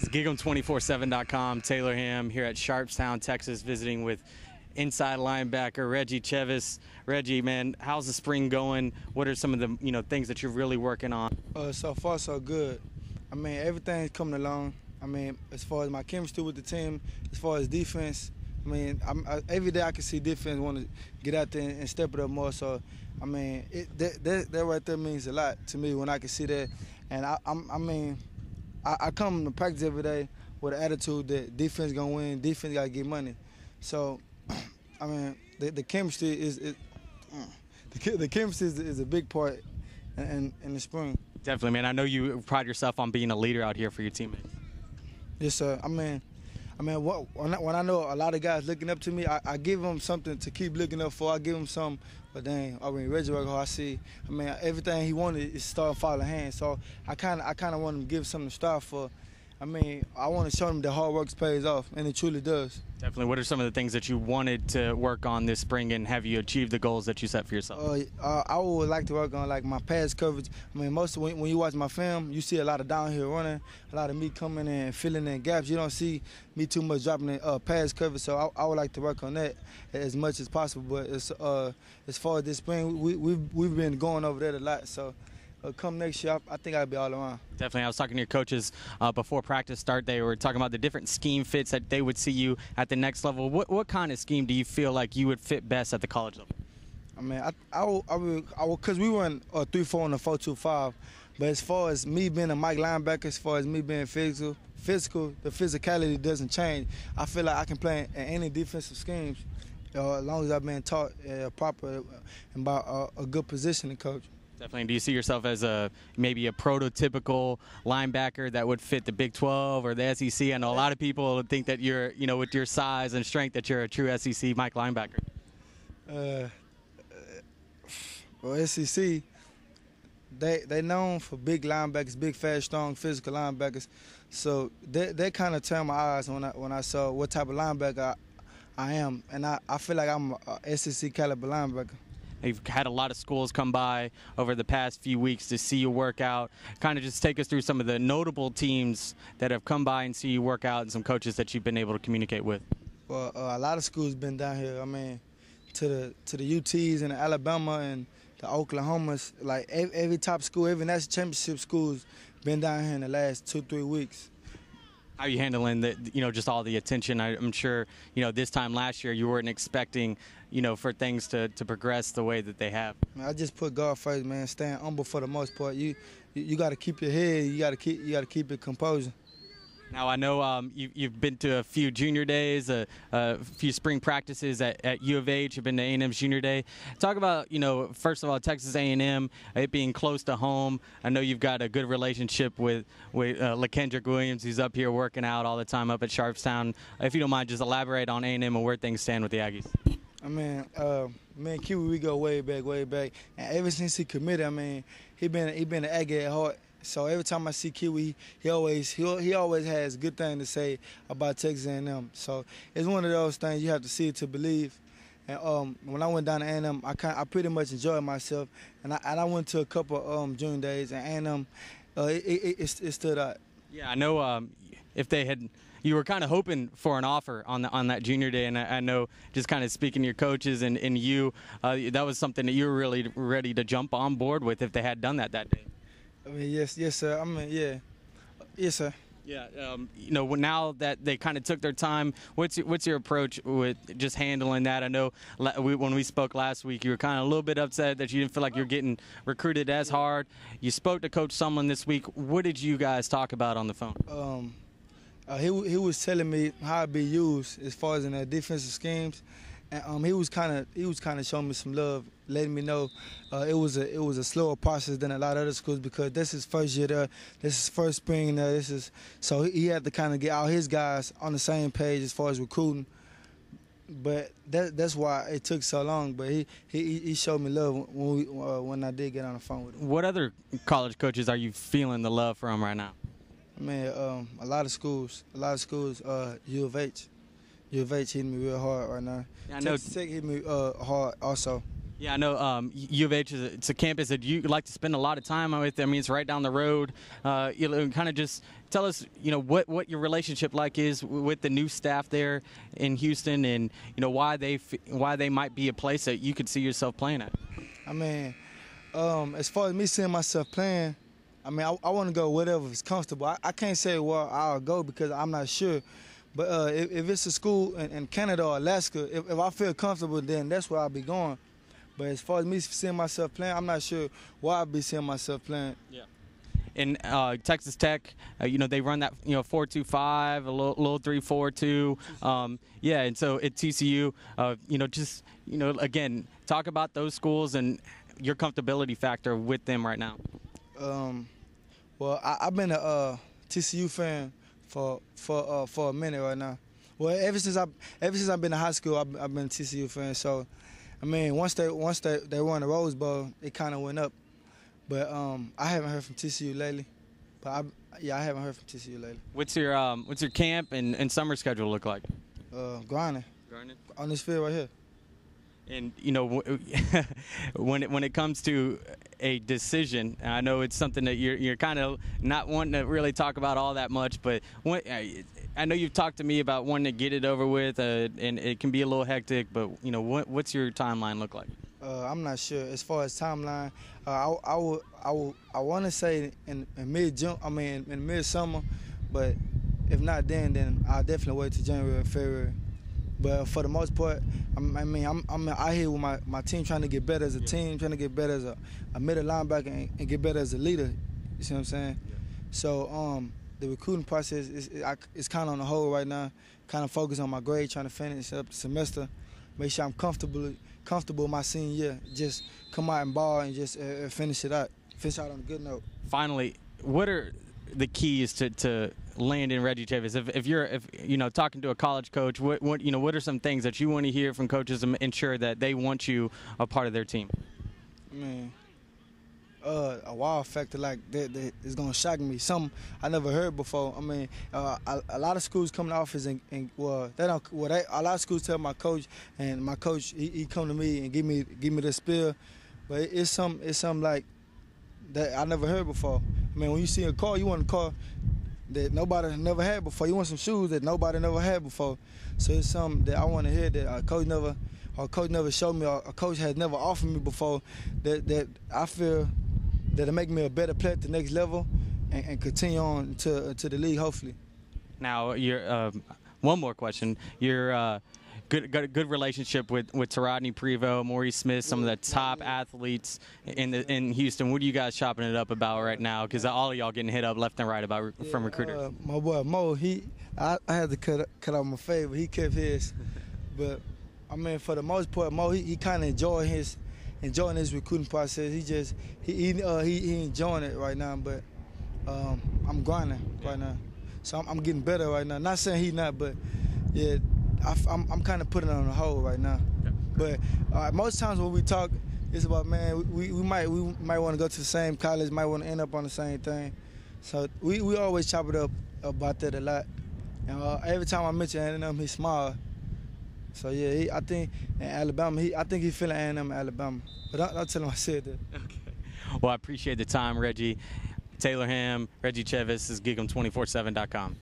It's Gig'em247.com. Taylor Ham here at Sharpstown, Texas, visiting with inside linebacker Reggie Chevis. Reggie, man, how's the spring going? What are some of the things that you're really working on? So far, so good. I mean, everything's coming along. I mean, as far as my chemistry with the team, as far as defense, I mean, every day I can see defense want to get out there and step it up more. So, I mean, that right there means a lot to me when I can see that. And I come to practice every day with an attitude that defense gonna win, defense gotta get money. So, I mean, the chemistry is a big part in the spring. Definitely, man. I know you pride yourself on being a leader out here for your teammates. Yes, sir. I mean, when I know a lot of guys looking up to me, I give them something to keep looking up for. I give them something, but dang, I mean, Reggie work hard. I see. I mean, everything he wanted is start following hands. So I kind of want him to give something to start for. I mean, I want to show him that hard work pays off, and it truly does. Definitely. What are some of the things that you wanted to work on this spring, and have you achieved the goals that you set for yourself? I would like to work on like my pass coverage. I mean, when you watch my film, you see a lot of downhill running, a lot of me coming in and filling in gaps. You don't see me too much dropping in pass coverage, so I would like to work on that as much as possible. But as far as this spring, we've been going over that a lot, so. Come next year, I think I'll be all around. Definitely. I was talking to your coaches before practice start. They were talking about the different scheme fits that they would see you at the next level. What kind of scheme do you feel like you would fit best at the college level? I mean, I would, because we run a 3-4 and a 4-2-5. But as far as me being a Mike linebacker, as far as me being physical, the physicality doesn't change. I feel like I can play in any defensive schemes as long as I've been taught proper and by a good positioning coach. Definitely. Do you see yourself as maybe a prototypical linebacker that would fit the Big 12 or the SEC? I know a lot of people think that you're, with your size and strength, that you're a true SEC Mike linebacker. Well, SEC, they known for big linebackers, big, fast, strong, physical linebackers. So they kind of turned my eyes when I saw what type of linebacker I am, and I feel like I'm a SEC caliber linebacker. You've had a lot of schools come by over the past few weeks to see you work out. Kind of just take us through some of the notable teams that have come by and see you work out, and some coaches that you've been able to communicate with. Well, a lot of schools been down here. I mean, to the UTs and the Alabama and the Oklahomas, like every top school, every national championship school's been down here in the last 2-3 weeks. How are you handling just all the attention? I'm sure, this time last year you weren't expecting, for things to progress the way that they have. I just put God first, man. Staying humble for the most part. You got to keep your head. You got to keep it composure. Now, I know you've been to a few junior days, a few spring practices at U of H. You've been to A&M's junior day. Talk about, first of all, Texas A&M, it being close to home. I know you've got a good relationship with LaKendrick Williams, who's up here working out all the time up at Sharpstown. If you don't mind, just elaborate on A&M and where things stand with the Aggies. I mean, me and Kiwi, we go way back. And ever since he committed, I mean, he been an Aggie at heart. So every time I see Kiwi, he always has good things to say about Texas A&M. So it's one of those things you have to see it to believe. And when I went down to A&M, I pretty much enjoyed myself. And I went to a couple of junior days, and A&M, it stood out. Yeah, I know. You were kind of hoping for an offer on that junior day, and I know, just kind of speaking to your coaches and you, that was something that you were really ready to jump on board with if they had done that day. I mean, yes, sir. I mean, yeah, yes, sir. Yeah, now that they kind of took their time, what's your approach with just handling that? I know when we spoke last week, you were kind of a little bit upset that you didn't feel like you're getting recruited as hard. You spoke to Coach Sumlin this week. What did you guys talk about on the phone? He was telling me how I'd be used as far as in the defensive schemes, and he was kind of showing me some love, letting me know it was a slower process than a lot of other schools, because this is first year there, this is first spring there, so he had to kind of get all his guys on the same page as far as recruiting. But that's why it took so long. But he showed me love when I did get on the phone with him. What other college coaches are you feeling the love from right now? I mean, a lot of schools, U of H. U of H hitting me real hard right now. Yeah, I know. Texas Tech hit me hard also. Yeah, I know U of H it's a campus that you like to spend a lot of time with. I mean, it's right down the road. You know, kind of just tell us, you know, what your relationship like is with the new staff there in Houston, and you know why they might be a place that you could see yourself playing at. I mean, as far as me seeing myself playing, I mean, I want to go whatever is comfortable. I can't say where I'll go because I'm not sure. But if it's a school in Canada or Alaska, if I feel comfortable, then that's where I'll be going. But as far as me seeing myself playing, I'm not sure where I'll be seeing myself playing. Yeah. In Texas Tech, you know, they run that, you know, 4-2-5, a little 3-4-2. Yeah, and so at TCU, you know, just, you know, again, talk about those schools and your comfortability factor with them right now. Well, I've been a TCU fan for a minute right now. Well, ever since I've been in high school, I've been a TCU fan. So, I mean, once they won the Rose Bowl, it kind of went up. But I haven't heard from TCU lately. But I haven't heard from TCU lately. What's your camp and summer schedule look like? Grinding. On this field right here. And you know, when it comes to a decision, and I know it's something that you're kind of not wanting to really talk about all that much, but I know you've talked to me about wanting to get it over with, and it can be a little hectic. But you know, what's your timeline look like? I'm not sure as far as timeline. I want to say in mid-June. I mean in mid-summer, but if not then I'll definitely wait till January or February. But for the most part, I'm out here with my team trying to get better as a team, trying to get better as a middle linebacker and get better as a leader. You see what I'm saying? Yeah. So the recruiting process is kind of on the hold right now. Kind of focused on my grade, trying to finish up the semester, make sure I'm comfortable my senior year. Just come out and ball and just finish out on a good note. Finally, what are the keys to land in Reggie Chevis? If you know, talking to a college coach, what you know, what are some things that you want to hear from coaches to ensure that they want you a part of their team? I mean, a wow factor like that is gonna shock me. Something I never heard before. I mean, a lot of schools come to office and a lot of schools tell my coach, and my coach he come to me and give me the spiel, but it's something like that I never heard before. I mean, when you see a car, you want a car that nobody never had before. You want some shoes that nobody never had before. So it's something that I want to hear that a coach never showed me, or a coach has never offered me before, that I feel that it make me a better player at the next level and continue on to the league, hopefully. Now, one more question. You're good relationship with Rodney Prevost, Maurice Smith, some of the top athletes in Houston. What are you guys chopping it up about right now? Because all of y'all getting hit up left and right from recruiters. My boy Mo, I had to cut out my favorite. He kept his, but I mean, for the most part, Mo he kind of enjoying his recruiting process. He enjoying it right now. But I'm grinding right now, so I'm getting better right now. Not saying he not, but yeah. I'm kind of putting it on the hold right now. Okay. But most times when we talk, it's about, man, we might want to go to the same college, might want to end up on the same thing. So we always chop it up about that a lot. And every time I mention A&M, he smiles. So yeah, I think in Alabama, I think he's feeling A&M in Alabama. But don't tell him I said that. Okay. Well, I appreciate the time, Reggie. Taylor Ham, Reggie Chevis, is GigEm247.com.